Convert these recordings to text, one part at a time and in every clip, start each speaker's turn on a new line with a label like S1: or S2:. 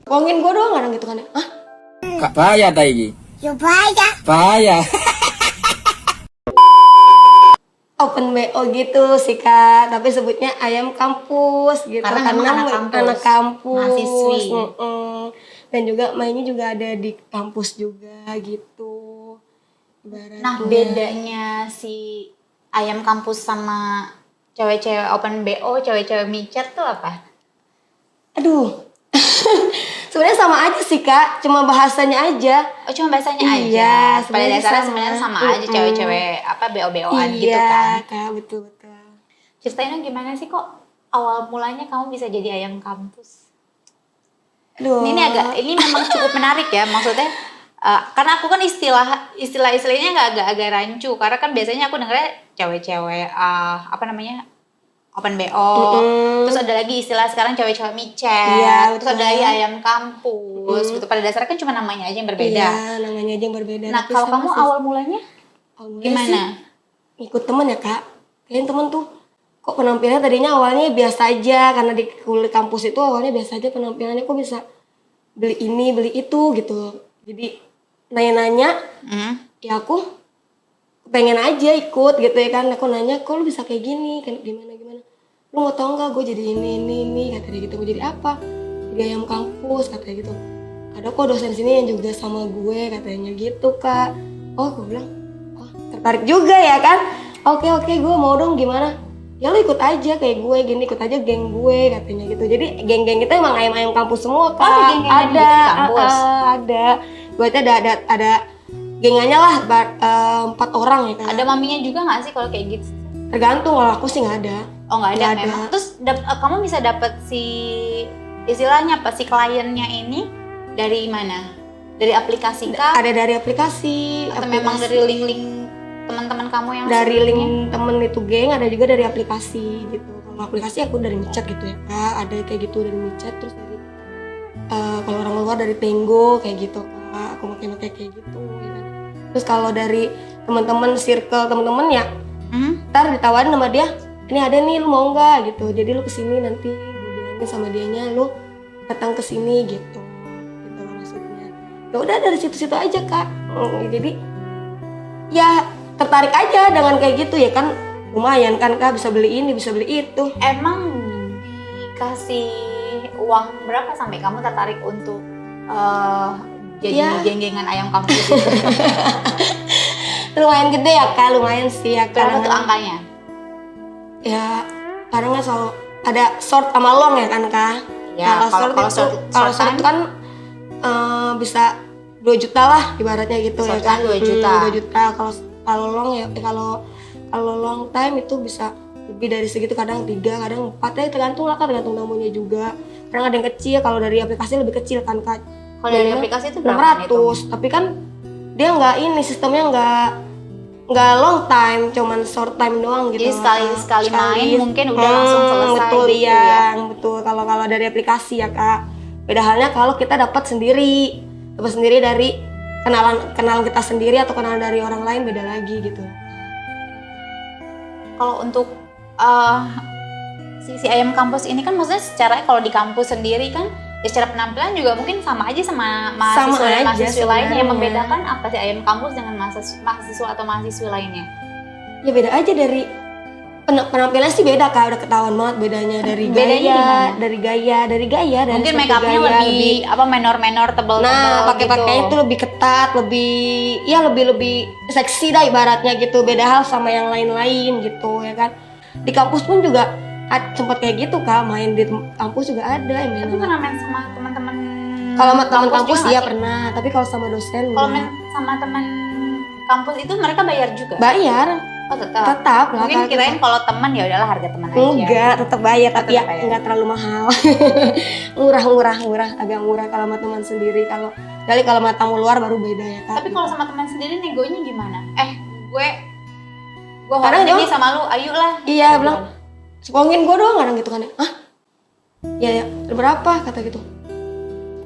S1: Ngomongin gue doang kadang gitu kan ya. Hah?
S2: Kak bahaya ta iki?
S3: Ya bahaya.
S2: Bahaya.
S1: Open BO gitu sih Kak, tapi sebutnya ayam kampus gitu.
S4: Karena memang anak kampus. Mahasiswi.
S1: Dan juga mainnya juga ada di kampus juga gitu. Ibaratnya.
S4: Nah, bedanya si ayam kampus sama cewek-cewek open BO, cewek-cewek micet tuh apa?
S1: Aduh. Sebenarnya sama aja sih Kak, cuma bahasanya aja.
S4: Oh, cuma bahasanya aja.
S1: Iya,
S4: Pada
S1: sebenarnya
S4: dasarnya
S1: sama.
S4: sebenarnya sama aja cewek-cewek apa BO-BOan gitu
S1: Iya,
S4: kan.
S1: Kak, betul.
S4: Ceritain dong gimana sih kok awal mulanya kamu bisa jadi ayam kampus?
S1: Aduh.
S4: Ini memang cukup menarik ya, maksudnya karena aku kan istilahnya agak rancu, karena kan biasanya aku dengernya cewek-cewek open BO, terus ada lagi istilah sekarang cewek-cewek micet,
S1: Iya,
S4: terus ada lagi ayam kampus gitu. Pada dasarnya kan cuma namanya aja yang berbeda.
S1: Iya, namanya aja yang berbeda.
S4: Nah,
S1: Tapi
S4: kalau
S1: sama
S4: kamu
S1: sih.
S4: awal mulanya gimana?
S1: Ikut temen ya Kak. Kayaknya temen tuh kok penampilannya tadinya awalnya biasa aja, karena di kuliah kampus itu awalnya biasa aja penampilannya, kok bisa beli ini beli itu gitu. Jadi nanya-nanya, ya aku pengen aja ikut gitu ya kan. Aku nanya, kok lu bisa kayak gini, kan gimana, lu mau tau nggak gue jadi ini kata dia gitu. Gue jadi apa? Jadi ayam kampus katanya gitu. Ada kok dosen sini yang juga sama gue katanya gitu Kak. Oh, gue bilang, oh tertarik juga ya kan. Oke, gue mau dong, gimana? Ya lu ikut aja kayak gue gini, ikut aja geng gue katanya gitu. Jadi geng-geng kita emang ayam-ayam kampus semua Kak.
S4: ada geng-gengan gitu di kampus?
S1: Ada. Gue aja ada gengannya lah 4 orang ya kan.
S4: Ada maminya juga nggak sih kalau kayak gitu?
S1: Tergantung, kalau aku sih nggak ada.
S4: Oh, nggak ada
S1: Nggak ada.
S4: memang. Terus kamu bisa dapet si istilahnya apa, si kliennya ini dari mana? Dari aplikasi kah?
S1: Ada dari aplikasi.
S4: Atau memang dari link-link teman-teman kamu yang
S1: dari
S4: sebelumnya?
S1: link temen itu geng, ada juga dari aplikasi gitu. Kalau aplikasi aku dari micet gitu ya Kak, ada kayak gitu dari micet. Terus dari kalau orang luar dari Tenggo kayak gitu Kak, aku pakai kayak gitu ya kan. Terus kalau dari teman-teman circle teman-teman ya, ntar ditawarin sama dia, ini ada nih lu mau nggak gitu. Jadi lu kesini nanti gue bilangin sama dianya lu datang kesini gitu loh maksudnya. Ya udah dari situ-situ aja Kak. Jadi ya tertarik aja dengan kayak gitu ya kan, lumayan kan Kak, bisa beli ini bisa beli itu.
S4: Emang dikasih uang berapa sampai kamu tertarik untuk jadi
S1: Ya.
S4: geng-gengan ayam kampus itu?
S1: Lumayan gede ya Kak, lumayan sih ya
S4: Berapa tuh
S1: Kak.
S4: angkanya?
S1: Ya kadang kan selalu ada short sama long ya kan Kak.
S4: Ya, kalau
S1: Short itu kan bisa 2 juta lah ibaratnya gitu ya
S4: Short
S1: kan.
S4: 2 juta.
S1: 2 juta. Kalau long ya kalau long time itu bisa lebih dari segitu, kadang 3, kadang 4 ya, tergantung lah Kak, tergantung tamunya juga. Kadang ada yang kecil, kalau dari aplikasi lebih kecil kan Kak.
S4: Kalau dari aplikasi itu berapa
S1: 600, tapi kan dia nggak ini, sistemnya nggak long time, cuman short time doang gitu.
S4: Jadi sekali main mungkin udah langsung selesai
S1: betul,
S4: gitu
S1: iya,
S4: ya.
S1: betul. Kalau dari aplikasi ya Kak. Beda halnya kalau kita dapat sendiri dari kenalan kita sendiri atau kenalan dari orang lain, beda lagi gitu.
S4: Kalau untuk si ayam kampus ini kan maksudnya secara kalau di kampus sendiri kan ya secara penampilan juga mungkin sama aja sama mahasiswa lainnya. Yang
S1: sebenarnya.
S4: membedakan apa sih ayam kampus dengan mahasiswa atau mahasiswi lainnya?
S1: Ya beda aja dari penampilan sih beda Kak, udah ketahuan banget bedanya dari
S4: Bedanya
S1: dari gaya.
S4: Mungkin
S1: seperti
S4: make upnya
S1: gaya,
S4: lebih apa menor tebel
S1: nah,
S4: gitu.
S1: pakaian itu lebih ketat, lebih seksi dah ibaratnya gitu. Beda hal sama yang lain-lain gitu ya kan. Di kampus pun juga sempat kayak gitu Kak, main di kampus juga ada yang main.
S4: Tapi pernah main sama teman-teman?
S1: Kalau sama teman kampus
S4: juga
S1: iya
S4: nggak sih?
S1: pernah, tapi kalau sama dosen
S4: Kalau
S1: enggak.
S4: main sama teman kampus itu mereka bayar juga?
S1: Bayar,
S4: Oh tetap.
S1: tetap lah.
S4: Mungkin
S1: Kak.
S4: kirain kalau teman ya udahlah harga teman aja.
S1: Enggak, tetap bayar, tapi ya
S4: tetap bayar.
S1: enggak terlalu mahal. murah, agak murah kalau sama teman sendiri. Kalau sama tamu luar baru beda ya Kak.
S4: Tapi kalau sama teman sendiri negonya gimana? gue
S1: Kadang
S4: horor nih
S1: dia-
S4: sama lu, ayo lah.
S1: Iya, bilang ngomongin gue doang kadang gitu kan ya. Hah? Ya, berapa kata gitu.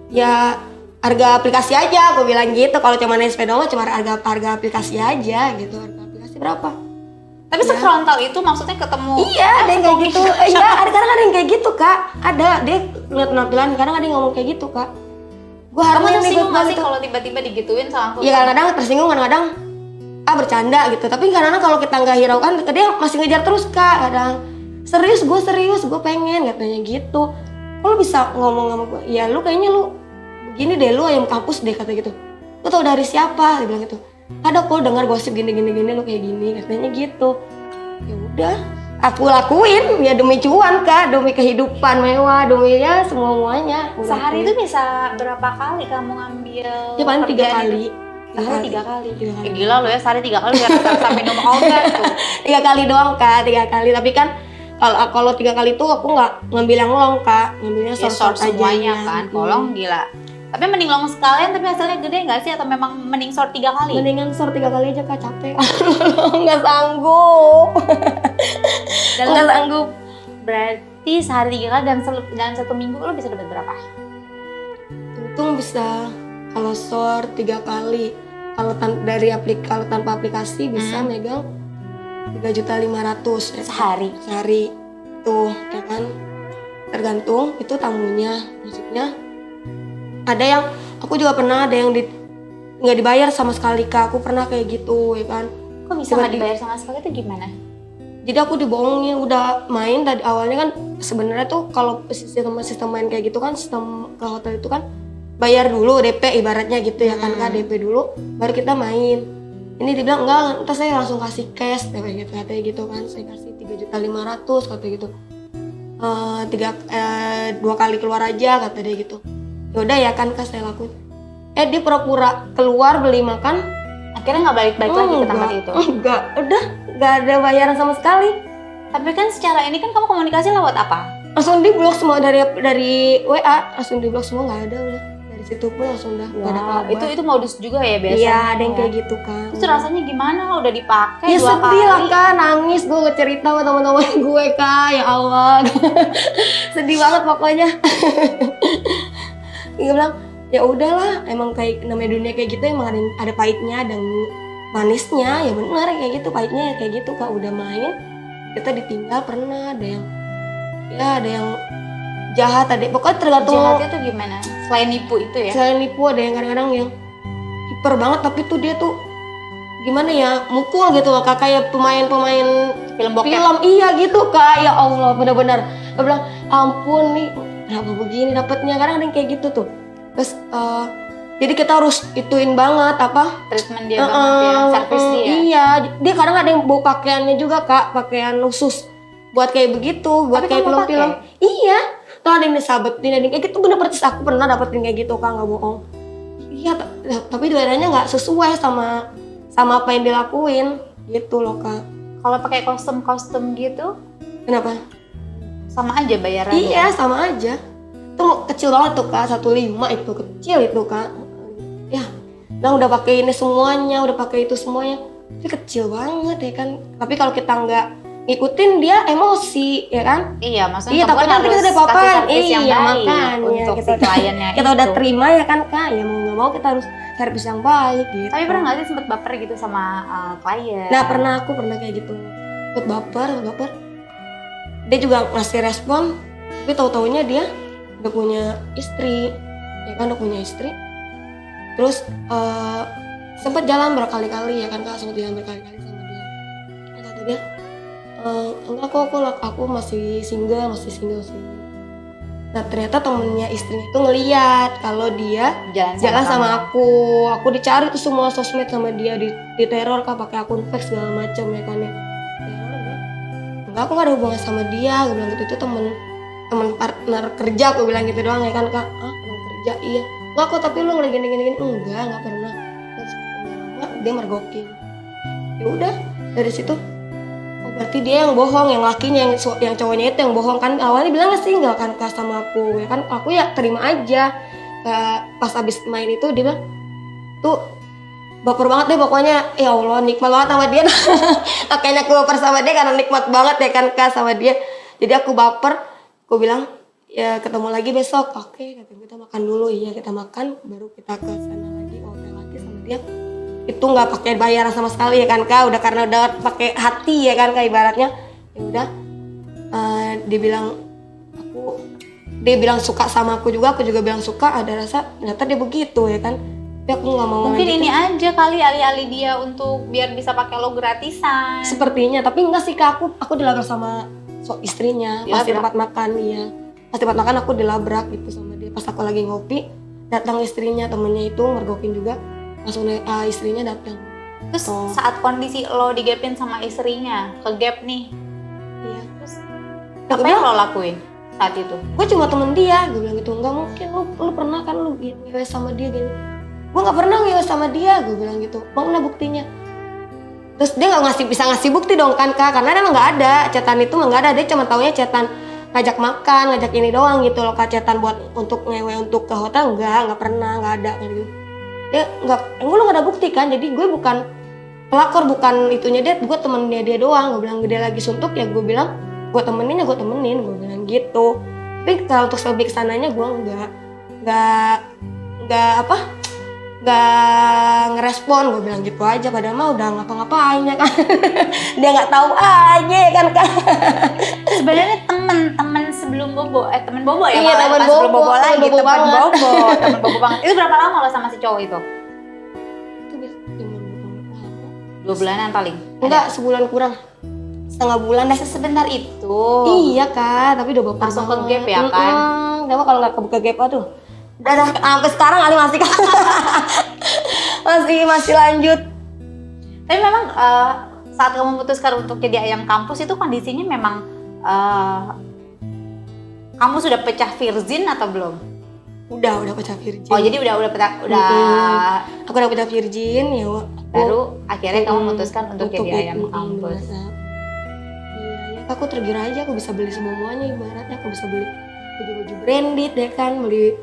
S1: Ya harga aplikasi aja, aku bilang gitu. Kalau cuma naik sepeda mah cuma harga aplikasi aja gitu. Harga aplikasi berapa?
S4: Tapi sefrontal itu maksudnya ketemu.
S1: Iya, ada yang kayak gitu. Iya, kadang ada yang kayak gitu Kak. Ada, dia ngeliat penampilan, kadang ada yang ngomong kayak gitu Kak. gue harus
S4: Kamu
S1: nih
S4: tersinggung
S1: gue
S4: gak sih
S1: gitu.
S4: kalau tiba-tiba digituin sama aku?
S1: Ya kadang-kadang tersinggung, kadang-kadang bercanda gitu. Tapi kadang-kadang kalau kita nggak hiraukan, dia masih ngejar terus kak. Kadang serius, gue pengen katanya gitu. Kok lu bisa ngomong sama gue? Ya lu kayaknya lu begini deh, lu ayam kampus deh kata gitu. Lu tau dari siapa? Dia bilang gitu. Ada kok dengar gosip gini lu kayak gini katanya gitu. Ya udah, aku lakuin ya demi cuan kak, demi kehidupan mewah, demi ya semuanya.
S4: Sehari itu bisa berapa kali kamu ngambil?
S1: Ya paling 3
S4: kerjaan
S1: kali.
S4: itu? Sehari 3 kali.
S1: 3 kali.
S4: Gila lo ya, sehari 3 kali udah rasa minum obat tuh.
S1: 3 kali doang kak, 3 kali. Tapi kan kalau 3 kali itu aku nggak ngambil yang long kak, ngambilnya
S4: Ya
S1: short
S4: short semuanya
S1: aja.
S4: kan, kolong gila. Tapi mending long sekalian tapi hasilnya gede nggak sih, atau memang mending short 3 kali?
S1: Mendingan short 3 kali aja kak, capek. Nggak sanggup. Nggak sanggup.
S4: Berarti sehari 3 kali dan 1 minggu lo bisa dapat berapa?
S1: Untung bisa kalau short 3 kali. Kalau kalau tanpa aplikasi bisa megang 3.500.000 ya. Sehari. Tuh, ya kan? Tergantung itu tamunya. Maksudnya ada yang aku juga pernah ada yang nggak dibayar sama sekali kak. Aku pernah kayak gitu ya kan.
S4: Kok bisa nggak dibayar sama sekali itu gimana?
S1: Jadi aku dibohongin, udah main dari awalnya kan. Sebenarnya tuh kalau sistem main kayak gitu kan, sistem ke hotel itu kan bayar dulu DP ibaratnya gitu ya kan kak, DP dulu baru kita main. Ini dibilang enggak, ntar saya langsung kasih cash kayak gitu, katanya gitu kan. Saya kasih 3.500.000 katanya gitu. 2 kali keluar aja kata dia gitu. Yaudah ya kan kak, saya lakuin. Dia pura-pura keluar beli makan,
S4: Akhirnya nggak balik-balik lagi ke tempat itu?
S1: Enggak, udah nggak ada bayaran sama sekali.
S4: Tapi kan secara ini kan kamu komunikasi lewat apa?
S1: Langsung di blok semua dari WA, langsung di blok semua, nggak ada udah. Dari situ pun langsung udah nggak ada kabar.
S4: Itu modus juga ya biasanya?
S1: Iya, ada yang kayak gitu kan.
S4: Terus rasanya gimana? Udah dipakai
S1: Ya
S4: 2 kali?
S1: sedih lah kak, nangis gue cerita sama teman-teman gue kak, ya Allah. Sedih banget pokoknya. Dia bilang ya udahlah, emang kayak namanya dunia kayak gitu emang ada pahitnya dan manisnya, ya benar kayak gitu, pahitnya ya kayak gitu kak. Udah main kita ditinggal, pernah ada yang jahat, ada pokoknya tergantung.
S4: Jahatnya tuh gimana? Selain nipu itu ya?
S1: Selain nipu ada yang kadang-kadang yang hiper banget, tapi tuh dia tuh gimana ya, mukul gitu loh kak, kayak pemain
S4: Film bokep?
S1: film, iya gitu kak, ya Allah benar-benar. Dia bilang ampun nih kenapa begini dapetnya, kadang ada yang kayak gitu tuh. Terus jadi kita harus ituin banget apa
S4: Treatment dia banget ya, servis dia?
S1: Iya, dia kadang ada yang bawa pakaiannya juga kak, pakaian khusus buat kayak begitu, buat
S4: Tapi
S1: kayak
S4: kamu
S1: film-film. Iya, tuh ada yang disabetin, ada yang kayak gitu, bener persis aku pernah dapetin kayak gitu kak, nggak bohong. Iya, tapi daerahnya nggak sesuai sama apa yang dilakuin gitu loh kak.
S4: Kalau pakai kostum gitu,
S1: Kenapa?
S4: sama aja bayarannya?
S1: Iya, sama aja. Itu kecil banget tuh kak, 1,5 itu kecil itu kak. Ya, nah udah pakai ini semuanya, udah pakai itu semuanya, tapi kecil banget ya kan. Tapi kalau kita nggak ngikutin dia emosi ya kan.
S4: Iya, maksudnya
S1: Iya,
S4: kamu
S1: takutnya nanti kita
S4: harus
S1: udah
S4: kasih
S1: apa-apaan.
S4: servis yang
S1: Iya,
S4: baik
S1: makanya
S4: untuk
S1: kita
S4: si kliennya
S1: kita
S4: itu.
S1: udah terima ya kan kak, ya mau nggak mau kita harus servis yang baik gitu.
S4: Tapi pernah nggak sih sempet baper gitu sama klien?
S1: Nah aku pernah kayak gitu, buat baper. Dia juga ngasih respon, tapi tahu-taunya dia udah punya istri, ya kan, udah punya istri. Terus sempat jalan berkali-kali ya kan kak, sempat jalan berkali-kali sama dia. Kata dia, enggak kok, aku masih single. Nah ternyata temennya istrinya itu ngeliat kalau dia jalan sama aku dicari tuh semua sosmed sama dia, di teror kak, pakai akun fake segala macam ya kan ya. Teror ya. Enggak, aku gak ada hubungan sama dia, gue bilang gitu. Itu temen partner kerja, aku bilang gitu doang ya kan kak. Temen kerja, iya. Enggak kok, tapi lu lagi gini-gini. Enggak pernah. Terus lama dia mergokin. Ya udah, dari situ berarti dia yang bohong, yang lakinya, yang cowoknya itu yang bohong kan. Awalnya bilang sih nggak akan kasih sama aku ya kan, aku ya terima aja. Pas abis main itu dia bilang tuh baper banget deh pokoknya, ya Allah nikmat banget sama dia. Makanya aku baper sama dia karena nikmat banget ya kan kak sama dia. Jadi aku baper, aku bilang ya ketemu lagi besok. Oke, kita makan dulu. Iya kita makan, baru kita ke sana lagi, ngobrol lagi sama dia. Itu nggak pakai bayaran sama sekali ya kan kak, udah karena udah pakai hati ya kan kak ibaratnya. Ya udah, dia bilang aku dia bilang suka sama aku juga bilang suka, ada rasa ternyata dia begitu ya kan. Tapi aku nggak mau
S4: Mungkin
S1: ngelanjutin.
S4: ini aja kali alih-alih dia untuk biar bisa pakai lo gratisan.
S1: Sepertinya, tapi enggak sih Kak, aku dilabrak sama istrinya pas di
S4: Dilabrak?
S1: tempat makan. Iya, pas di tempat makan aku dilabrak gitu sama dia. Pas aku lagi ngopi, datang istrinya, temennya itu mergokin juga, langsung istrinya datang.
S4: Terus
S1: Oh.
S4: saat kondisi lo digapin sama istrinya, ke gap nih,
S1: Iya,
S4: terus
S1: Ya,
S4: apa yang lo lakuin saat itu?
S1: gue cuma temen dia, gue bilang gitu, nggak mungkin lu pernah kan lu ngewe sama dia gini. Gue nggak pernah ngewe sama dia, gue bilang gitu. Mana buktinya? Terus dia nggak bisa ngasih bukti dong kan Kak, karena emang nggak ada chatan itu, nggak ada. Dia cuma taunya chatan ngajak makan, ngajak ini doang gitu loh Kak, chatan buat untuk ngewe untuk ke hotel nggak pernah, nggak ada kayak gitu. Dia nggak, lu nggak ada bukti kan, jadi gue bukan pelakor, bukan itunya dia, gue temennya dia doang. Gue bilang dia lagi suntuk ya, gue bilang gue temenin ya gue temenin, gue bilang gitu. Tapi kalau untuk lebih kesananya gue nggak ngerespon, gue bilang gitu aja, padahal mah udah ngapa-ngapain ya kan. Dia nggak tahu aja ya kan Kak.
S4: Sebenarnya temen sebelum bobo, temen bobo ya,
S1: Iya,
S4: malah
S1: temen
S4: pas sebelum
S1: bobo,
S4: bobo lagi,
S1: temen bobo
S4: temen
S1: banget.
S4: bobo, temen bobo banget. Itu berapa lama lo sama si cowok itu?
S1: Itu bisa
S4: 2 bulanan paling?
S1: enggak, sebulan kurang, setengah bulan deh.
S4: Sebentar itu?
S1: Iya Kak, tapi udah baper
S4: Langsung ke
S1: banget.
S4: gap ya kan?
S1: Coba kalau nggak ke gap aduh. Udah sampai sekarang Ali masih masih lanjut.
S4: Tapi memang saat kamu memutuskan untuk jadi ayam kampus itu kondisinya memang kamu sudah pecah virgin atau belum?
S1: Udah pecah virgin.
S4: Oh jadi udah
S1: Aku udah pecah virgin ya.
S4: baru akhirnya kamu memutuskan untuk jadi ayam kampus.
S1: Iya, aku tergiur aja, aku bisa beli semuanya ibaratnya, aku bisa beli baju branded ya kan, beli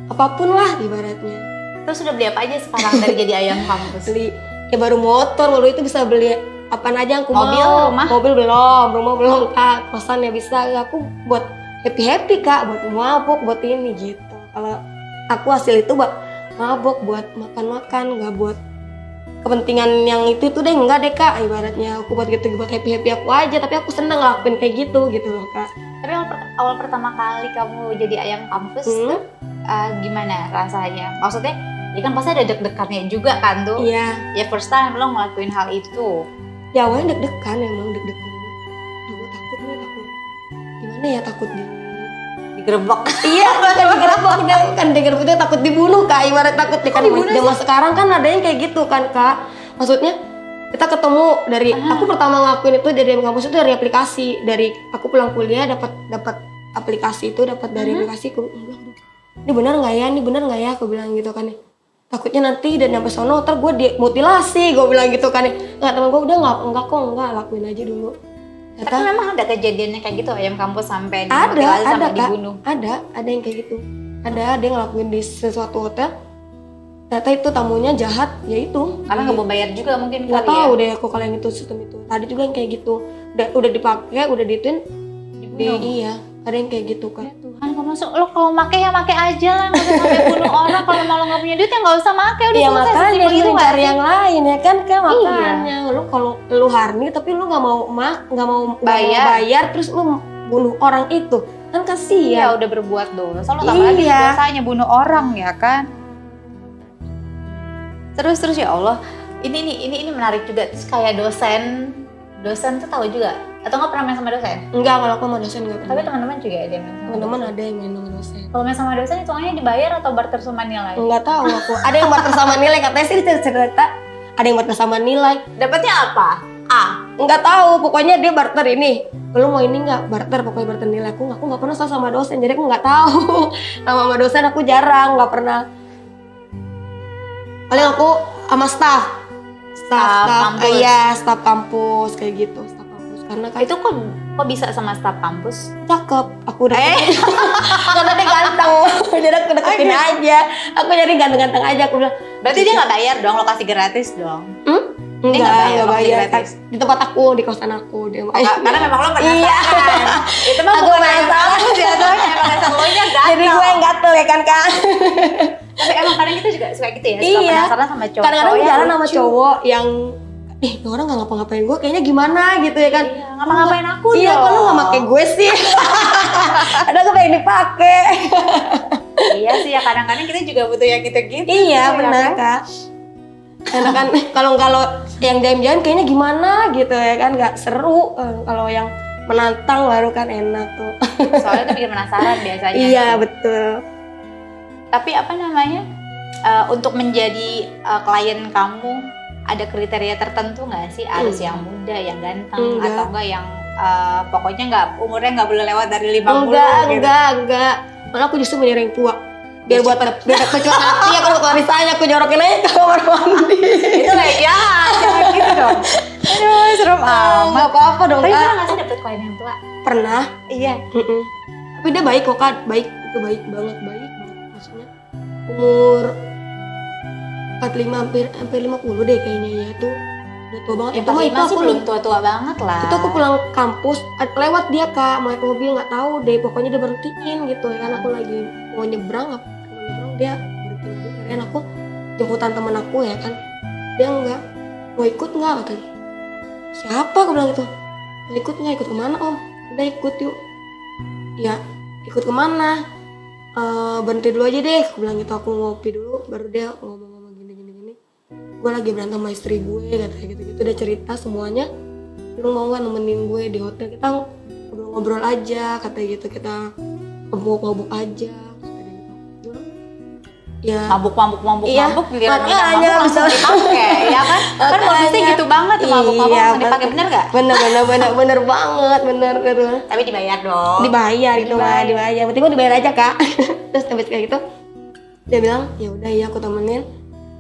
S1: apapun lah ibaratnya.
S4: Terus udah beli apa aja sekarang dari jadi ayam kampus?
S1: Beli ya baru motor, baru itu bisa beli apaan aja aku
S4: Mobil,
S1: mau.
S4: rumah?
S1: Mobil belum, rumah belum Kak, kosan ya bisa. Aku buat happy Kak, buat mabuk, buat ini gitu. Kalau aku hasil itu buat mabuk, buat makan, nggak buat kepentingan yang itu deh, enggak deh Kak, ibaratnya aku buat gitu, buat happy aku aja, tapi aku seneng ngelakuin kayak gitu loh Kak.
S4: Tapi awal pertama kali kamu jadi ayam kampus tuh gimana rasanya? Maksudnya ya kan pasti ada deg-degannya juga kan tuh.
S1: Iya,
S4: Ya first time lo ngelakuin hal itu.
S1: ya awalnya deg-degan, emang deg-degan. Duh, takut gimana ya, takut
S4: Digerebek.
S1: iya, bukan digerebek, kan digerebek itu takut dibunuh Kak, ibarat takut kan zaman sekarang kan ada yang kayak gitu kan Kak. Maksudnya kita ketemu dari aku pertama ngelakuin itu dari kampus itu dari aplikasi, dari aku pulang kuliah dapat aplikasi itu, dapat dari aplikasi. Aku bilang, ini benar nggak ya, aku bilang gitu kan. Takutnya nanti dan nyampe sono ntar gue dimutilasi, gue bilang gitu kan. Nggak, temen gue udah nggak lakuin aja dulu.
S4: Tapi memang ada kejadiannya kayak gitu ayam kampus sampai
S1: Ada
S4: sampai
S1: Kak,
S4: dibunuh.
S1: ada yang kayak gitu. Ada yang ngelakuin di sesuatu hotel. Ternyata itu tamunya jahat, ya itu.
S4: Karena nggak mau bayar juga mungkin
S1: Nggak
S4: kali
S1: tahu
S4: ya.
S1: deh aku kalau yang itu sistem itu. Tadi juga yang kayak gitu. Udah dipakai, udah dituin. Iya, ada yang kayak gitu Kak.
S4: Tuhan, kamu lo kalau make ya make aja lah, nggak usah sampai bunuh orang. Kalau malah nggak punya duit ya nggak usah make, udah
S1: Iya
S4: selesai.
S1: makanya
S4: Sesimpel
S1: lu
S4: itu nggak
S1: cari
S4: sih?
S1: yang lain ya kan Kak,
S4: Iya.
S1: makanya lu kalau lu harni tapi lu nggak mau bayar terus lu bunuh orang itu kan
S4: Iya
S1: kasihan.
S4: udah berbuat dosa, lo tambah lagi
S1: Iya.
S4: dosanya bunuh orang ya kan. Terus ya Allah, ini menarik juga. Terus kayak dosen tuh tahu juga atau nggak pernah main sama dosen?
S1: Enggak, kalau aku sama dosen nggak
S4: Tapi
S1: pernah.
S4: teman-teman juga ada yang main sama
S1: Teman-teman
S4: dosen.
S1: ada yang main sama dosen.
S4: Kalau main sama dosen hitungannya dibayar atau barter sama nilai?
S1: Enggak tahu aku. Ada yang barter sama nilai, katanya sih cerita. Ada yang barter sama nilai.
S4: Dapatnya apa? A.
S1: Enggak tahu, pokoknya dia barter ini. Lu mau ini enggak? Barter, pokoknya barter nilai. Aku enggak pernah sama dosen, jadi aku enggak tahu. Sama dosen aku jarang, enggak pernah. Paling aku sama staff
S4: kampus.
S1: Iya, staff kampus kayak gitu, staff kampus. Karena kan
S4: Itu kok bisa sama staf kampus?
S1: cakep, aku udah karena dia ganteng, jadi aku deketin aja. Aku nyari ganteng-ganteng aja, aku bilang.
S4: Berarti dia nggak bayar dong, lo kasih gratis dong. Dia
S1: Enggak
S4: nggak bayar,
S1: bayar.
S4: gratis.
S1: Di tempat aku, di kosan aku dia.
S4: Karena memang lo penasaran.
S1: Iya.
S4: Itu mah
S1: Aku
S4: bukan
S1: penasaran.
S4: kampus ya, soalnya emang dasar lo nya gatel.
S1: Jadi gue yang gatel ya kan Kak.
S4: Tapi emang kadang kita juga suka gitu ya, suka
S1: Iya.
S4: penasaran sama cowok.
S1: Kadang-kadang
S4: yang
S1: jalan sama
S4: lucu.
S1: cowok orang nggak ngapa-ngapain gue, kayaknya gimana gitu ya kan.
S4: Iya, ngapa-ngapain aku
S1: Iya,
S4: dong.
S1: kok lu nggak pakai gue sih? Ada gue pengen dipakai.
S4: Iya sih ya, kadang-kadang kita juga butuh yang gitu-gitu.
S1: Iya,
S4: ya
S1: benar
S4: kan?
S1: Kak. Karena kan kalau yang jalan-jalan kayaknya gimana gitu ya kan, nggak seru. Kalau yang menantang baru kan enak tuh.
S4: Soalnya itu bikin penasaran biasanya.
S1: Iya, betul.
S4: Tapi apa namanya, untuk menjadi klien kamu, ada kriteria tertentu nggak sih? Harus yang muda, yang ganteng,
S1: Enggak.
S4: atau enggak yang pokoknya umurnya nggak boleh lewat dari 50 gitu?
S1: Enggak. Malah aku justru milih yang tua. Biar buat kecil hati aku kalau misalnya aku nyorokin aja ke kamar mandi.
S4: Itu kayak jangan gitu dong. Aduh, serem amat.
S1: Enggak apa-apa dong,
S4: Tapi
S1: Kak.
S4: pernah nggak sih dapet klien yang tua?
S1: Pernah.
S4: Iya.
S1: Tapi dia baik kok Kak, baik banget maksudnya. Umur 45 hampir 50 deh kayaknya ya, itu udah tua banget.
S4: Ya,
S1: Itu mah
S4: 45 sih
S1: aku
S4: belum tua-tua banget lah.
S1: itu aku pulang kampus lewat dia Kak, naik mobil nggak tahu deh, pokoknya dia berhentiin gitu ya kan, aku lagi mau nyebrang dia berhenti mobil, kirain aku jemputan temen aku ya kan, dia nggak mau ikut nggak katanya. Siapa aku bilang gitu, mau ikut nggak, ikut kemana om? Udah ikut yuk. Ya ikut kemana? Berhenti dulu aja deh, aku bilang gitu, aku ngopi dulu baru dia ngomong gini gue lagi berantem sama istri gue katanya gitu dia cerita semuanya, lu mau nggak nemenin gue di hotel, kita ngobrol aja katanya gitu, kita mabuk aja katanya gitu. Ya
S4: mabuk
S1: Iya,
S4: giliran udah
S1: makanya
S4: mabuk langsung
S1: bisa-
S4: dipakai ya kan? Kan modusnya gitu banget tuh, mabuk
S1: Iya,
S4: langsung dipakai, bener nggak?
S1: bener banget bener.
S4: Tapi dibayar dong.
S1: Dibayar itu mah, dibayar. Penting gue dibayar aja Kak. Terus habis kayak gitu dia bilang ya udah ya aku temenin.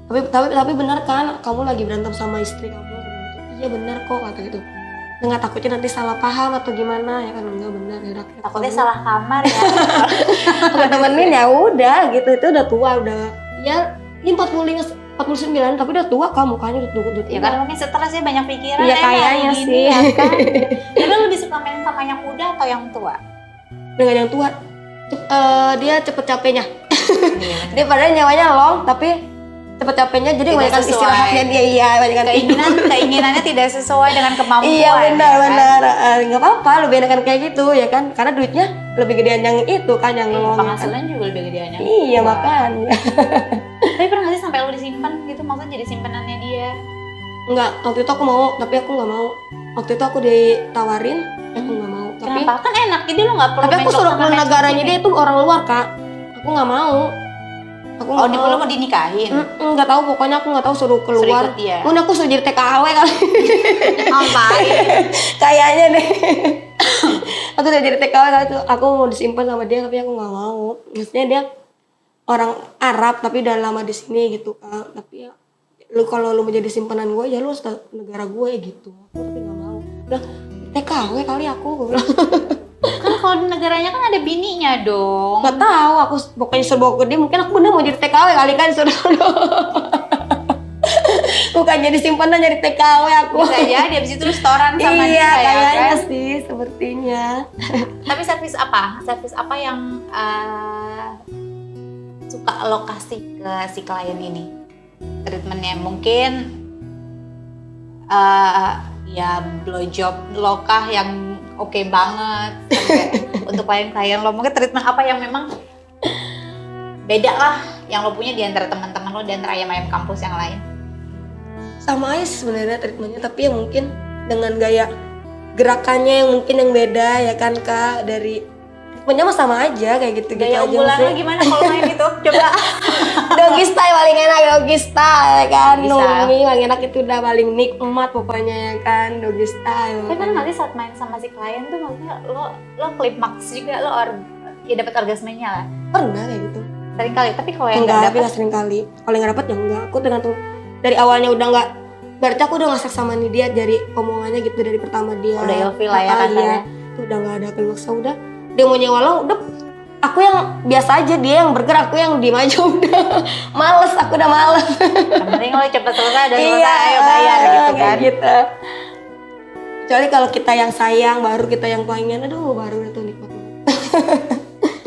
S1: Tapi benar kan kamu lagi berantem sama istri kamu? Gitu. Iya benar kok kata gitu. Nggak takutnya nanti salah paham atau gimana ya kan? Enggak benar ya.
S4: Takutnya salah kamar ya.
S1: Aku temenin ya udah gitu, itu udah tua udah. Ya ini 49 tapi udah tua kamu, mukanya udah tua.
S4: Ya kan mungkin stres ya, banyak pikiran.
S1: Iya
S4: emang
S1: kayaknya
S4: gini,
S1: sih.
S4: ya kan? Tapi lu lebih suka main sama yang muda atau yang tua?
S1: Dengan yang tua dia cepet capeknya.
S4: Iya, bener.
S1: Dia padahal nyawanya long tapi cepet capeknya, jadi
S4: Tidak
S1: kebanyakan
S4: sesuai.
S1: istirahatnya dia, iya kebanyakan
S4: Keinginannya tidak sesuai dengan kemampuan.
S1: iya
S4: ya kan?
S1: benar nggak apa-apa, lebih enakan kayak gitu ya kan, karena duitnya lebih gedean yang itu kan, yang
S4: Iya,
S1: long kan.
S4: penghasilan juga lebih gedean yang
S1: Iya
S4: tua.
S1: makanya.
S4: Tapi pernah nggak sih sampai lu disimpan gitu, maksudnya jadi simpenannya dia?
S1: Enggak, waktu itu aku mau tapi aku nggak mau. Waktu itu aku ditawarin, aku nggak mau. Tapi
S4: Kenapa? Kan enak, jadi lu nggak perlu
S1: aku
S4: mencoba
S1: suruh
S4: sama
S1: ke
S4: matchmaking.
S1: negaranya dia itu orang luar Kak. Aku nggak mau. Aku
S4: Oh,
S1: nggak
S4: lu mau dinikahin?
S1: nggak tahu, pokoknya aku nggak tahu, suruh keluar.
S4: ikut dia.
S1: Mungkin aku suruh jadi TKW kali.
S4: Ngapain?
S1: Kayaknya deh. Aku udah jadi TKW kali itu, aku mau disimpan sama dia tapi aku nggak mau. Maksudnya dia orang Arab tapi udah lama di sini gitu kan. Tapi ya kalau lu mau jadi simpanan gue ya lu harus ke negara gue gitu. Aku tapi nggak mau. Udah TKW kali aku bilang.
S4: Kan kalau di negaranya kan ada bininya dong.
S1: Nggak tahu, aku pokoknya suruh bawa ke dia, mungkin aku bener mau jadi TKW kali kan, suruh. Bukan jadi simpanan, jadi TKW aku.
S4: Bisa jadi abis itu lu setoran sama
S1: Iya,
S4: dia ya
S1: kayaknya
S4: kan?
S1: sih sepertinya.
S4: Tapi servis apa yang suka lo kasih ke si klien ini? Treatmentnya mungkin ya blowjob lokah yang oke banget sampai untuk klien-klien lo, mungkin treatment apa yang memang beda lah yang lo punya di antara teman-teman lo, di antara ayam-ayam kampus yang lain?
S1: Sama aja sebenarnya treatmentnya, tapi ya mungkin dengan gaya gerakannya yang mungkin yang beda ya kan Kak, dari treatmentnya mah sama aja kayak gitu
S4: Gaya
S1: aja
S4: unggulan lo
S1: maksudnya.
S4: gimana kalau main itu? Coba.
S1: Doggy style paling enak, doggy style ya kan.
S4: Doggy style.
S1: Numi paling enak, itu udah paling nikmat pokoknya ya kan, doggy style.
S4: Tapi kan nanti saat main sama si klien tuh maksudnya lo klimaks juga, ya dapat orgasmenya lah.
S1: Pernah kayak gitu.
S4: Sering kali, tapi kalau yang
S1: Enggak,
S4: nggak
S1: tapi
S4: dapat,
S1: nggak sering kali. Kalau nggak dapet ya enggak. Aku tergantung dari awalnya udah nggak, berarti aku udah nggak sama nih dia dari omongannya gitu, dari pertama dia.
S4: udah ilfil lah ya kasarnya.
S1: Itu udah nggak ada keluarga, udah dia mau nyewa lo, udah aku yang biasa aja, dia yang bergerak, aku yang diem aja udah. Males, aku udah males.
S4: Yang penting lo cepet selesai, udah
S1: Iya,
S4: selesai, ayo bayar gitu
S1: kayak
S4: kan.
S1: gitu. Kecuali kalau kita yang sayang, baru kita yang pengen, aduh baru itu nikmat banget.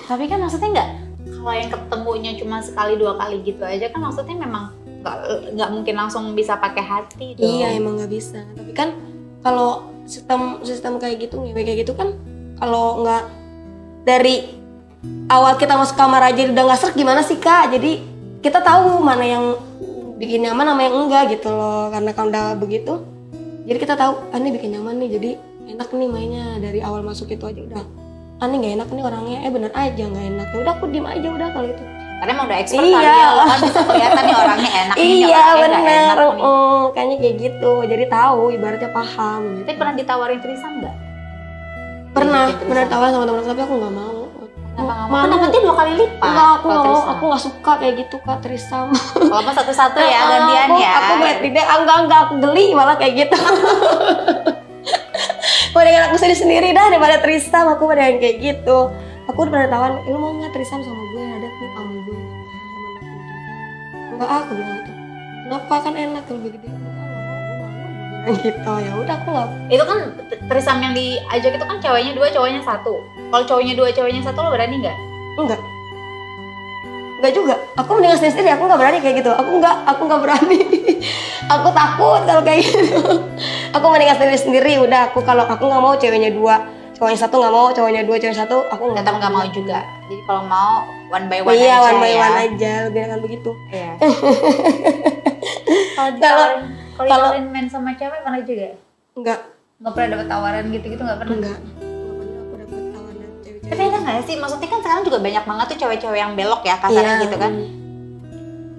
S4: Tapi kan maksudnya nggak, kalau yang ketemunya cuma sekali dua kali gitu aja kan maksudnya memang nggak mungkin langsung bisa pakai hati dong.
S1: Iya emang nggak bisa. Tapi kan kalau sistem kayak gitu ngewe kayak gitu kan kalau nggak dari awal kita masuk kamar aja udah nggak serk gimana sih Kak? Jadi kita tahu mana yang bikin nyaman sama yang enggak gitu loh. Karena kalau udah begitu, jadi kita tahu ini bikin nyaman nih, jadi enak nih mainnya dari awal masuk itu aja udah. Ini nggak enak nih orangnya, bener aja nggak enak. Ya udah aku diem aja udah kalau itu.
S4: Karena emang udah expert kali ya, lo kan bisa kelihatan nih orangnya enak nih,
S1: Iya
S4: orangnya nggak
S1: bener,
S4: enak nih.
S1: kayaknya kayak gitu. Jadi tahu, ibaratnya paham. Gitu.
S4: Tapi pernah ditawarin threesome nggak?
S1: Pernah
S4: Bikin
S1: bener
S4: threesome.
S1: tawaran sama temen tapi aku nggak mau.
S4: Kenapa nggak mau?
S1: Mana?
S4: Kan dapetnya 2 kali lipat.
S1: Enggak, aku
S4: kalau
S1: nggak mau.
S4: threesome.
S1: Aku nggak suka kayak gitu Kak threesome.
S4: Kalau mau satu-satu ya gantian ya.
S1: Aku ngeliat ide, enggak, aku geli malah kayak gitu. Mendingan aku sendiri dah daripada threesome, aku pada yang kayak gitu. Aku udah pernah tawaran, lu mau nggak threesome sama gue, ada nih tamu gue. Enggak, aku bilang gitu. Kenapa, kan enak kalau lebih gede. Enggak, gue bilang gitu. Ya udah aku nggak.
S4: Itu kan threesome yang diajak itu kan ceweknya 2, cowoknya 1. Kalau cowoknya 2, ceweknya 1 lo berani nggak?
S1: Enggak juga. Aku mendingan sendiri, aku nggak berani kayak gitu. Aku nggak berani. Aku takut kalau kayak gitu. Aku mendingan sendiri. Udah kalau aku nggak mau ceweknya 2, cowoknya 1 nggak mau, cowoknya 2, cewek 1, aku
S4: Tetap nggak mau juga. Jadi kalau mau one by one
S1: Iya,
S4: aja
S1: one by
S4: ya.
S1: one aja, lebih enak begitu.
S4: Iya. Kalau ditawarin main sama cewek pernah juga?
S1: Enggak
S4: Nggak pernah dapet tawaran gitu-gitu nggak pernah?
S1: pernah aku dapat tawaran dari cewek-cewek.
S4: Tapi ada nggak sih? Maksudnya kan sekarang juga banyak banget tuh cewek-cewek yang belok ya kasarnya
S1: Iya,
S4: gitu kan.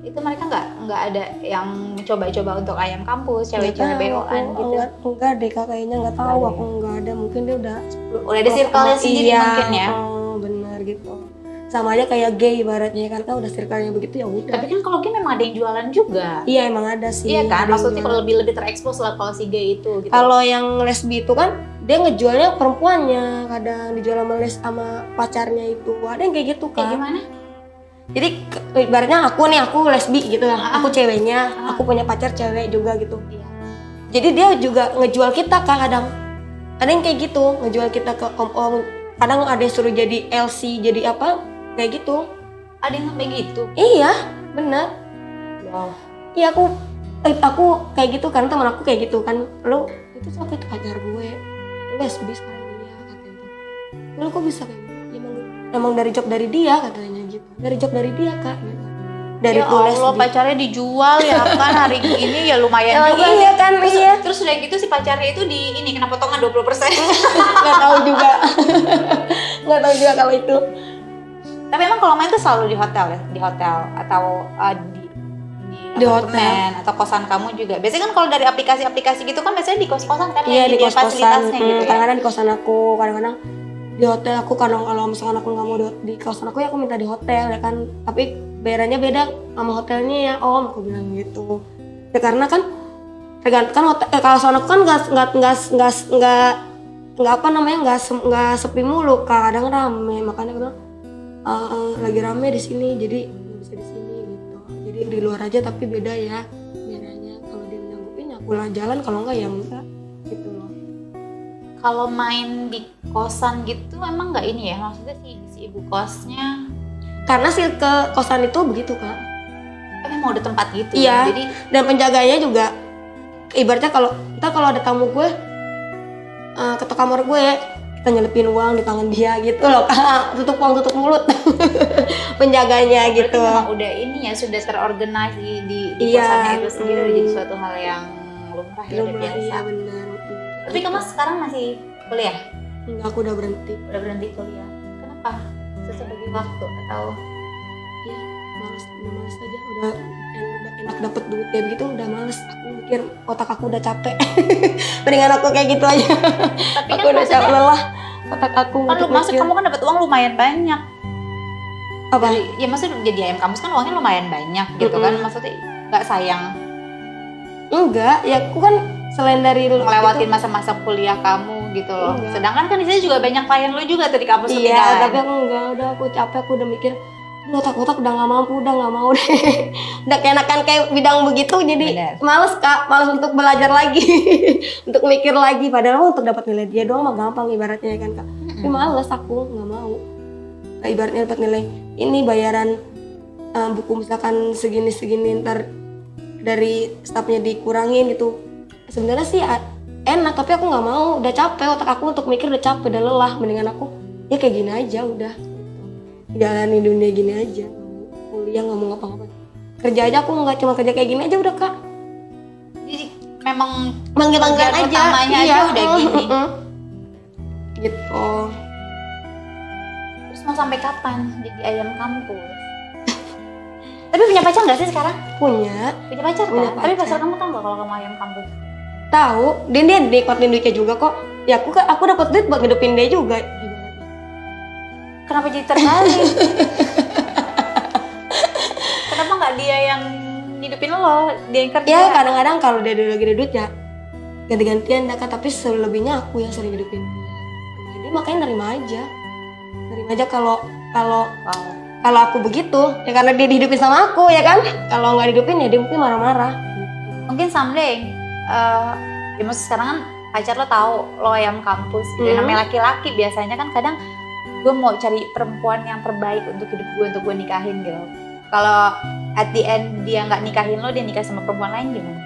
S4: Itu mereka nggak ada yang coba-coba untuk ayam kampus, cewek-cewek BO-an gitu.
S1: Enggak deh Kak, kayaknya nggak tahu, aku nggak ada. Mungkin dia udah
S4: Udah ada circle-nya sendiri
S1: iya,
S4: mungkin ya.
S1: Bener gitu. Sama aja kayak gay ibaratnya kan, udah circle-nya begitu ya udah.
S4: Tapi kan kalau gay memang ada yang jualan juga.
S1: Iya emang ada sih.
S4: Iya kan,
S1: ada yang
S4: maksudnya
S1: jual.
S4: kalau lebih terekspos lah kalau si gay itu gitu.
S1: Kalau yang lesbi itu kan dia ngejualnya perempuannya, kadang dijual sama pacarnya itu. Ada yang kayak gitu
S4: kayak
S1: kan.
S4: gimana?
S1: Jadi ibaratnya aku lesbi gitu ya, aku ceweknya, aku punya pacar cewek juga gitu.
S4: Iya.
S1: Jadi dia juga ngejual kita Kak kadang. Ada yang kayak gitu, ngejual kita ke om-om. Kadang ada yang suruh jadi LC, jadi apa, kayak gitu.
S4: Ada yang sampai gitu.
S1: Iya, benar.
S4: Wow.
S1: Iya aku kayak gitu kan, teman aku kayak gitu kan. Lu itu siapa itu pacar gue? Lu lesbi sekarang dia kata gitu. Lu kok bisa kayak gitu? Ya, emang dari job dari dia katanya gitu. Dari job dari dia Kak gitu. Dari
S4: Ya
S1: tuh
S4: Allah,
S1: lesbi.
S4: pacarnya dijual ya kan hari ini ya lumayan
S1: Oh,
S4: juga.
S1: iya kan,
S4: terus,
S1: iya.
S4: Terus udah gitu si pacarnya itu di ini kena potongan 20%.
S1: Nggak tahu juga. Nggak tahu juga kalau itu.
S4: Tapi emang kalau main tuh selalu di hotel ya? Di hotel atau
S1: Di
S4: apartemen atau kosan kamu juga. Biasanya kan kalau dari aplikasi-aplikasi gitu kan biasanya di kos-kosan kan
S1: Iya
S4: yang
S1: di
S4: dia
S1: kos-kosan.
S4: fasilitasnya gitu ya.
S1: Kadang-kadang di kosan aku, kadang-kadang di hotel aku. Kalau misalkan aku nggak mau di kosan aku ya aku minta di hotel ya kan. Tapi bayarannya beda sama hotelnya ya Om, aku bilang gitu. Ya karena kan tergantung kan hotel. Kalau kosan aku kan nggak apa namanya nggak sepi mulu, kadang rame. Makanya aku bilang lagi rame di sini jadi nggak bisa di sini gitu. Jadi di luar aja tapi beda ya bayarannya. Kalau dia nyanggupinya aku lah jalan, kalau enggak ya enggak gitu loh.
S4: Kalau main di kosan gitu emang nggak ini ya? Maksudnya si ibu kosnya
S1: Karena sih ke kosan itu begitu Kak.
S4: emang udah tempat gitu.
S1: Iya.
S4: Jadi
S1: Dan penjaganya juga ibaratnya kalau ada tamu gue ke kamar gue, kita nyelipin uang di tangan dia gitu loh Kak. Tutup uang tutup mulut. Penjaganya
S4: berarti
S1: gitu.
S4: memang udah ini ya sudah terorganize di
S1: Iya.
S4: kosannya itu sendiri udah jadi suatu hal yang lumrah ya udah biasa.
S1: Iya benar.
S4: Tapi kamu sekarang masih kuliah?
S1: Enggak, aku udah berhenti.
S4: Udah berhenti kuliah. Kenapa? Susah bagi waktu atau
S1: Iya, udah males aja. Udah enak dapet duit kayak begitu udah males. Aku mikir otak aku udah capek. Mendingan aku kayak gitu aja.
S4: tapi
S1: Aku
S4: kan
S1: udah capek
S4: maksudnya
S1: lelah. Otak aku
S4: kan lu
S1: untuk
S4: masuk
S1: mikir.
S4: kamu kan dapat uang lumayan banyak.
S1: Apa?
S4: Ya maksudnya jadi ayam kampus kan uangnya lumayan banyak gitu kan. Maksudnya nggak sayang
S1: Enggak, ya aku kan selain dari
S4: ngelewatin masa-masa kuliah kamu gitu loh.
S1: Enggak.
S4: Sedangkan kan di sini juga banyak klien lu juga tuh di kampus
S1: iya,
S4: ketinggalan.
S1: tapi aku enggak, udah aku capek, aku udah mikir otak-otak udah nggak mampu, udah nggak mau deh. Udah keenakan kayak bidang begitu jadi
S4: Bener.
S1: males Kak, males untuk belajar lagi. Untuk mikir lagi, padahal untuk dapat nilai dia doang mah gampang ibaratnya kan Kak. Tapi males aku, nggak mau. Kayak ibaratnya dapat nilai ini bayaran buku misalkan segini-segini ntar dari stafnya dikurangin gitu. Sebenarnya sih enak, tapi aku nggak mau, udah capek otak aku untuk mikir, udah capek, udah lelah, mendingan aku ya kayak gini aja udah, jalani dunia gini aja, kuliah nggak mau ngapa-ngapain, kerja aja aku nggak cuma kerja kayak gini aja udah Kak.
S4: Jadi memang
S1: Manggil-manggil
S4: tujuan
S1: aja,
S4: utamanya
S1: iya,
S4: aja udah gini.
S1: Gitu.
S4: Terus mau sampai kapan jadi ayam kampus? Tapi punya pacar nggak sih sekarang?
S1: Punya
S4: Punya
S1: Punya
S4: kan? Tapi
S1: pacar.
S4: pacar kamu tahu nggak kalau kamu ayam kampus?
S1: tahu, dia nikmatin duitnya juga kok. Ya aku dapat duit buat ngidupin dia juga.
S4: Kenapa jadi terbalik? Kenapa nggak dia yang hidupin lo? Dia yang kerja?
S1: Ya kadang-kadang kalau dia lagi ada duit ya ganti-gantian dah Kak, tapi selebihnya aku yang sering hidupin dia. Jadi makanya nerima aja kalau
S4: Wow.
S1: kalau aku begitu ya karena dia dihidupin sama aku ya kan. Kalau nggak dihidupin ya dia mungkin marah-marah.
S4: Mungkin someday, ya maksud sekarang kan pacar lo tahu lo ayam kampus. Dan namanya laki-laki biasanya kan kadang gue mau cari perempuan yang terbaik untuk hidup gue, untuk gue nikahin gitu. Kalau at the end dia nggak nikahin lo, dia nikah sama perempuan lain gimana?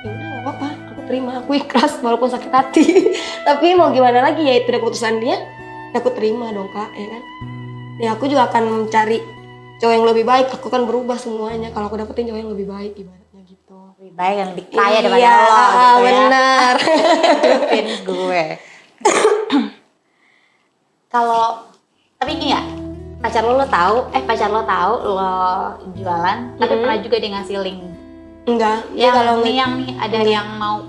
S1: Ya udah nggak apa-apa, aku terima, aku ikhlas walaupun sakit hati. Tapi mau gimana lagi, ya itu udah keputusan dia, ya aku terima dong Kak, ya kan. Ya aku juga akan mencari cowok yang lebih baik, aku kan berubah semuanya kalau aku dapetin cowok yang lebih baik ibaratnya gitu.
S4: Lebih baik yang lebih kaya daripada
S1: Iya,
S4: lo gitu ya.
S1: benar.
S4: Hidupin gue. Kalau tapi gini ya, pacar lo tahu lo jualan, tapi pernah juga dia ngasih link.
S1: Enggak, dia
S4: Yang
S1: kalau
S4: nih yang nih ada yang mau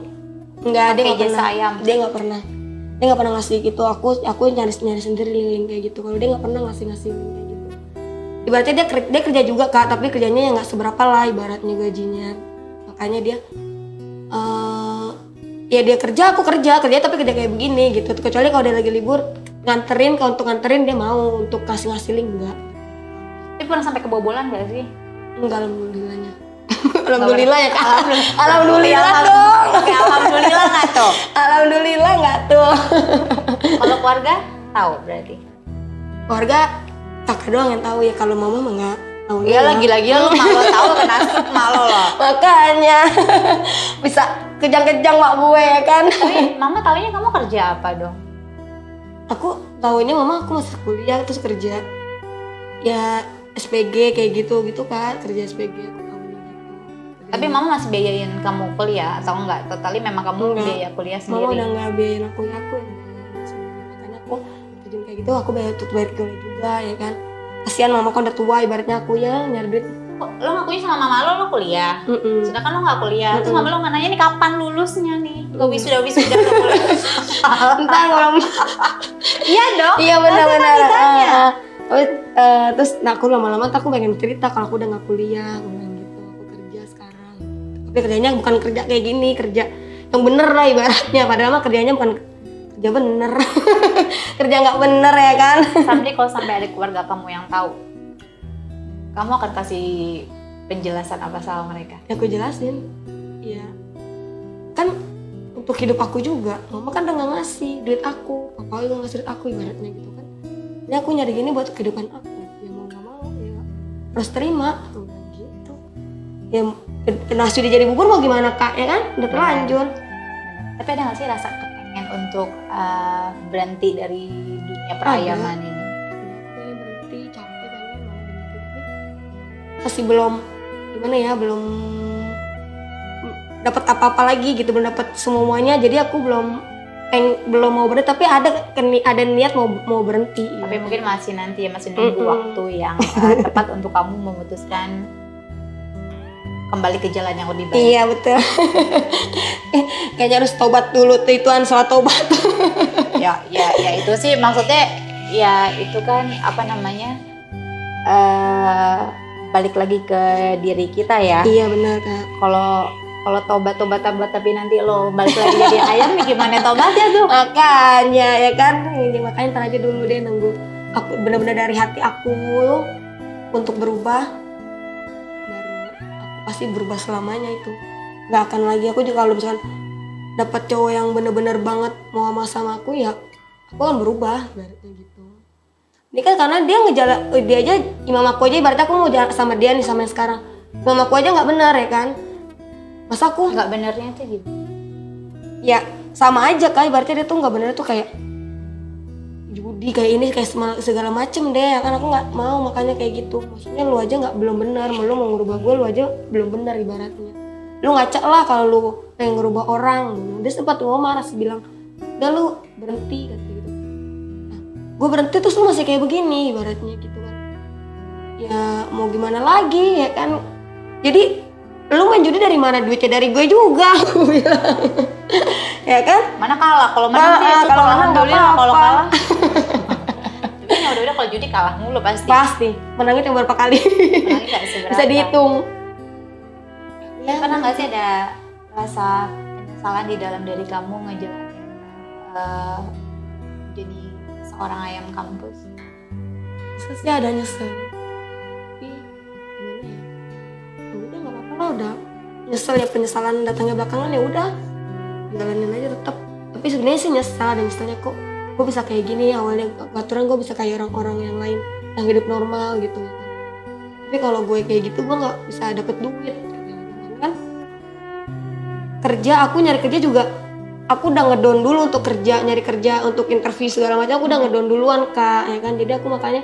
S1: enggak, dia
S4: pakai
S1: nggak
S4: jasa
S1: pernah.
S4: ayam.
S1: Dia nggak pernah ngasih gitu. Aku nyari sendiri link kayak gitu. Kalau dia nggak pernah ngasih link kayak gitu. Ibaratnya dia kerja juga Kak, tapi kerjanya ya nggak seberapa lah ibaratnya gajinya. Makanya dia ya dia kerja, aku kerja tapi kerja kayak begini gitu. Kecuali kalau dia lagi libur untuk nganterin dia mau, untuk kasih link enggak.
S4: Tapi pernah sampai kebobolan gak sih?
S1: Enggak, alhamdulillahnya. Alhamdulillah ya Kak. Alhamdulillah
S4: Oke,
S1: dong.
S4: alhamdulillah nggak tuh?
S1: Alhamdulillah nggak tuh.
S4: Kalau keluarga tahu berarti?
S1: Keluarga kakak doang yang tahu ya, kalau mama mah nggak tahu.
S4: Iya lagi-lagi lo malu tahu kan nasib malu lo.
S1: Makanya bisa kejang-kejang mak gue ya kan.
S4: Tapi mama taunya kamu kerja apa dong?
S1: Aku tahunya mama aku masih kuliah terus kerja ya SPG kayak gitu Kak, kerja SPG aku tahunya gitu.
S4: Tapi mama masih biayain kamu kuliah atau enggak? Totali memang kamu
S1: Enggak.
S4: biaya kuliah
S1: Mama
S4: sendiri.
S1: udah nggak biayain aku yang biayain sendiri. Makanya aku kerjain kayak gitu, aku bayar kuliah juga ya kan. Kasihan mama kan udah tua ibaratnya, aku ya nyari duit.
S4: Kok lo ngakuin sama mama lo kuliah? Sedangkan lo nggak kuliah. Terus mama lo nggak nanya nih kapan lulusnya nih? Lo wisuda lo kuliah.
S1: Entah kalau
S4: Iya dong.
S1: iya
S4: Masa
S1: benar-benar.
S4: nggak ditanya?
S1: Terus aku lama-lama aku pengen cerita kalau aku udah nggak kuliah, aku bilang gitu. Aku kerja sekarang. Tapi kerjanya bukan kerja kayak gini, kerja yang bener lah ibaratnya. Padahal mah kerjanya bukan kerja bener, kerja nggak bener ya kan.
S4: Someday kalau sampai ada keluarga kamu yang tahu, kamu akan kasih penjelasan apa sama mereka?
S1: Ya aku jelasin, iya. Kan untuk hidup aku juga, mama kan udah nggak ngasih duit aku, papa juga nggak ngasih duit aku ibaratnya gitu kan. Ini aku nyari gini buat kehidupan aku, ya mau nggak mau ya harus terima, aku bilang gitu. Ya nasi udah jadi bubur mau gimana Kak, ya kan? Udah terlanjur.
S4: Tapi ada nggak sih rasa kepengen untuk berhenti dari dunia perayaman ini?
S1: Pengen berhenti, capek pengen mau berhenti, tapi masih belum gimana ya, belum dapat apa-apa lagi gitu, belum dapat semuanya, jadi aku belum mau berhenti, tapi ada niat mau berhenti.
S4: Tapi
S1: ya.
S4: mungkin masih nanti ya, masih nunggu waktu yang tepat untuk kamu memutuskan kembali ke jalan yang lebih baik.
S1: Iya betul. Kayaknya harus tobat dulu tuh, ituan soal tobat.
S4: ya itu sih maksudnya, ya itu kan apa namanya, balik lagi ke diri kita ya.
S1: Iya benar Kak.
S4: Kalau tobat tapi nanti lo balik lagi jadi ayam nih, gimana tobatnya tuh?
S1: Makanya ya kan, ini makanya ntar aja dulu deh, nunggu aku benar-benar dari hati aku untuk berubah, baru aku pasti berubah selamanya itu. Nggak akan lagi aku juga kalau misalkan dapat cowok yang benar-benar banget mau sama aku, ya aku akan berubah ibaratnya gitu. Ini kan karena dia aja imam aku aja, ibaratnya aku mau jalan sama dia nih, sama yang sekarang imam aku aja nggak benar ya kan. Masa aku
S4: Nggak benernya tuh gitu.
S1: ya sama aja Kak, ibaratnya dia tuh nggak bener tuh kayak judi kayak ini kayak segala macem deh ya kan, aku nggak mau makanya kayak gitu. Maksudnya lu aja nggak belum benar, lu mau ngerubah gue, lu aja belum benar ibaratnya. Lu ngaca lah kalau lu pengen ngerubah orang. Dia sempat ngomong marah sih, bilang udah lu berhenti kata gitu. Nah, gue berhenti terus lu masih kayak begini ibaratnya gitu kan. Ya mau gimana lagi ya kan. Jadi lu main judi dari mana, duitnya dari gue juga aku bilang. Ya kan.
S4: Mana kalah, kalau menang sih ya syukur,
S1: kalau menang nggak
S4: alhamdulillah. Kalau
S1: apa-apa.
S4: kalah tapi ya udah kalau judi kalah mulu pasti.
S1: Pasti menangnya cuma berapa kali.
S4: Menangnya nggak seberapa.
S1: Bisa dihitung.
S4: Ya, pernah nggak sih ada rasa penyesalan di dalam diri kamu ngejalanin jadi seorang ayam kampus?
S1: Bisa sih ada nyesel. Tapi gimana ya? Ya udah nggak apa-apa lah, udah nyesel ya, penyesalan datangnya belakangan ya udah jalanin aja tetap. Tapi sebenarnya sih nyesel, dan nyeselnya kok gue bisa kayak gini, awalnya aturan gue bisa kayak orang-orang yang lain yang hidup normal gitu ya kan. Tapi kalau gue kayak gitu gue nggak bisa dapet duit kan. Kerja, aku nyari kerja juga aku udah ngedon dulu untuk kerja, nyari kerja untuk interview segala macam, aku udah ngedon duluan Kak ya kan. Jadi aku makanya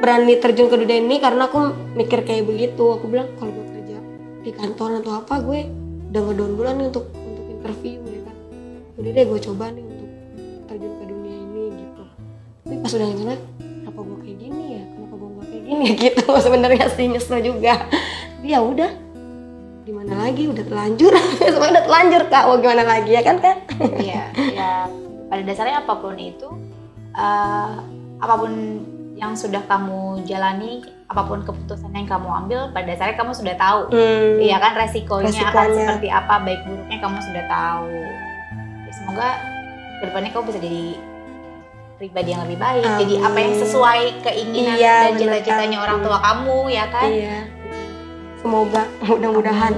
S1: berani terjun ke dunia ini karena aku mikir kayak begitu. Aku bilang kalau gue kerja di kantor atau apa, gue udah ngedon duluan nih untuk interview ya kan. Udah deh gue coba nih untuk terjun ke dunia ini gitu. Tapi pas udah ngeliat kenapa gue kayak gini ya, kenapa gue nggak kayak gini gitu. Sebenarnya sih nyesel juga. Tapi ya udah, gimana lagi, udah terlanjur. Semuanya udah terlanjur Kak, mau gimana lagi ya kan Kak.
S4: Iya, ya pada dasarnya apapun itu, apapun yang sudah kamu jalani, apapun keputusan yang kamu ambil, pada dasarnya kamu sudah tahu, iya kan, resikonya akan seperti apa, baik buruknya kamu sudah tahu. Ya, semoga kedepannya kamu bisa jadi pribadi yang lebih baik, jadi apa yang sesuai keinginan dan cita-citanya orang tua kamu, ya kan? Iya.
S1: Semoga, mudah-mudahan.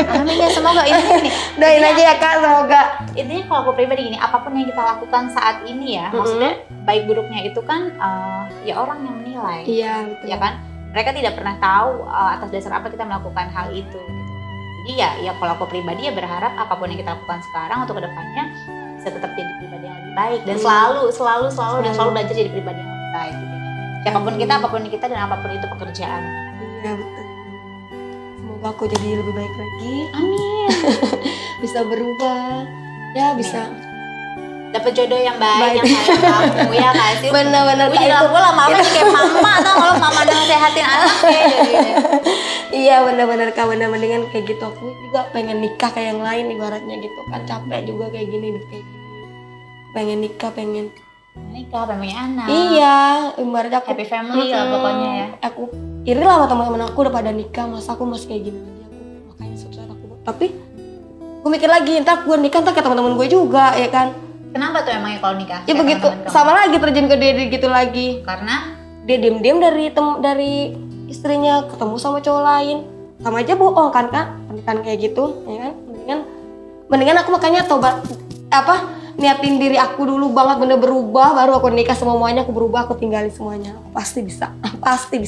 S4: Amin ya, semoga ini nih.
S1: Doain aja ya Kak, semoga.
S4: Intinya kalau aku pribadi gini, apapun yang kita lakukan saat ini ya, maksudnya baik buruknya itu kan ya orang yang menilai.
S1: Iya, betul.
S4: Ya kan? Mereka tidak pernah tahu atas dasar apa kita melakukan hal itu. Jadi ya kalau aku pribadi ya berharap apapun yang kita lakukan sekarang untuk kedepannya bisa tetap jadi pribadi yang lebih baik dan selalu belajar jadi pribadi yang lebih baik. Gitu. Siapapun kita, apapun kita, dan apapun itu pekerjaan.
S1: Iya betul. Semoga aku jadi lebih baik lagi.
S4: Amin.
S1: Bisa berubah. Ya bisa.
S4: Dapat jodoh yang baik, yang kayak kamu ya nggak sih?
S1: Bener-bener
S4: Gue jadi gue lama-lama jadi kayak mama tuh, kalau mama nasehatin anaknya jadi.
S1: Iya bener-bener Kak, bener mendingan kayak gitu. Aku juga pengen nikah kayak yang lain ibaratnya gitu kan, capek juga kayak gini, kayak gini. Pengen nikah, pengen
S4: punya anak.
S1: Iya, ibaratnya aku
S4: happy family lah pokoknya ya.
S1: Aku iri lah sama teman-teman aku udah pada nikah, masa aku masih kayak gini aja. Aku makanya suatu saat aku, tapi gue mikir lagi, ntar gue nikah ntar kayak teman-teman gue juga ya kan.
S4: Kenapa tuh emangnya kalau nikah?
S1: Ya begitu, sama lagi terjun ke dia gitu lagi.
S4: Karena
S1: dia diem-diem dari istrinya ketemu sama cowok lain, sama aja bohong kan Kak, pernikahan kayak gitu ya kan. Mendingan aku makanya tobat niatin diri aku dulu banget, bener berubah, baru aku nikah. Semuanya aku berubah, aku tinggalin semuanya. Pasti bisa.
S4: pasti